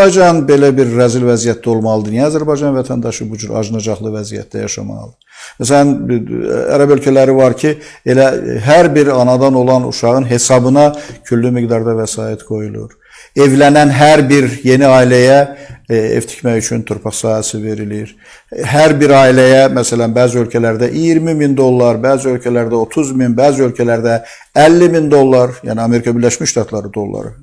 Azərbaycan belə bir rəzil vəziyyətdə olmalıdır. Niyə Azərbaycan vətəndaşı bu cür acınacaqlı vəziyyətdə yaşamalıdır? Məsələn, ərəb ölkələri var ki, elə hər bir anadan olan uşağın hesabına küllü miqdarda vəsait qoyulur. Evlənən hər bir yeni ailəyə ev tikmək üçün torpaq sahəsi verilir. Hər bir ailəyə, məsələn, bəzi ölkələrdə 20 min dollar, bəzi ölkələrdə 30 min, bəzi ölkələrdə 50 min dollar, yəni Amerika Birləşmiş Ştatları dolları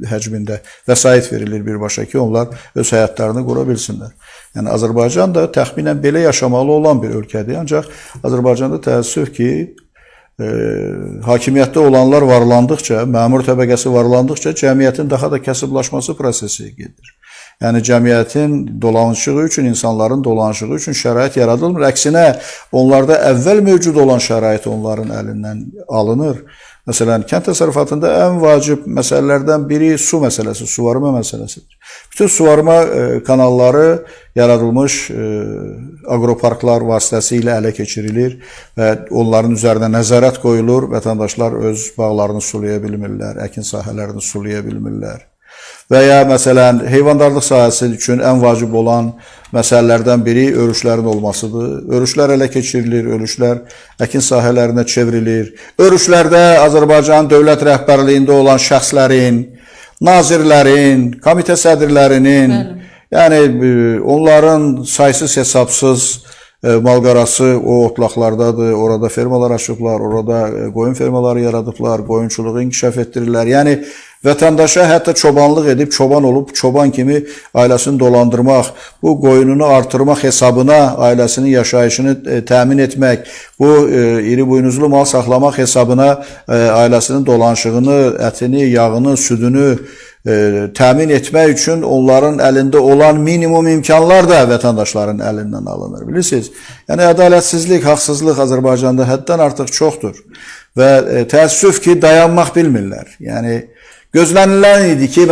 həcmində vəsait verilir birbaşa ki, onlar öz həyatlarını qura bilsinlər. Yəni, Azərbaycan da təxminən belə yaşamalı olan bir ölkədir. Ancaq Azərbaycanda təəssüf ki, hakimiyyətdə olanlar varlandıqca, məmur təbəqəsi varlandıqca cəmiyyətin daha da kasıblaşması prosesi gedir. Yəni, cəmiyyətin dolanışığı üçün, insanların dolanışığı üçün şərait yaradılmır. Əksinə, onlarda əvvəl mövcud olan şərait onların əlindən alınır. Məsələn, kənd təsərrüfatında ən vacib məsələlərdən biri su məsələsi, suvarma məsələsidir. Bütün suvarma kanalları yaradılmış aqroparklar vasitəsilə ələ keçirilir və onların üzərinə nəzarət qoyulur. Vətəndaşlar öz bağlarını sulaya bilmirlər, əkin sahələrini sulaya bilmirlər. Və ya, məsələn, heyvandarlıq sahəsi üçün ən vacib olan məsələlərdən biri örüşlərin olmasıdır. Örüşlər ələ keçirilir, örüşlər əkin sahələrinə çevrilir. Örüşlərdə Azərbaycan dövlət rəhbərliyində olan şəxslərin, nazirlərin, komitə sədrlərinin, yəni onların saysız hesabsız malqarası o otlaqlardadır, orada fermalar açıblar, orada qoyun fermaları yaradıblar, qoyunçuluğu inkişaf etdirirlər. Yəni, vətəndaşa hətta çobanlıq edib, çoban olub, çoban kimi ailəsini dolandırmaq, bu qoyununu artırmaq hesabına ailəsinin yaşayışını təmin etmək, bu iri buynuzlu mal saxlamaq hesabına ailəsinin dolanışığını, ətini, yağını, südünü təmin etmək üçün onların əlində olan minimum imkanlar da vətəndaşların əlindən alınır, bilirsiniz. Yəni, ədalətsizlik, haqsızlıq Azərbaycanda həddən artıq çoxdur və təəssüf ki, dayanmaq bilmirlər. Yəni, gözlənilən idi ki,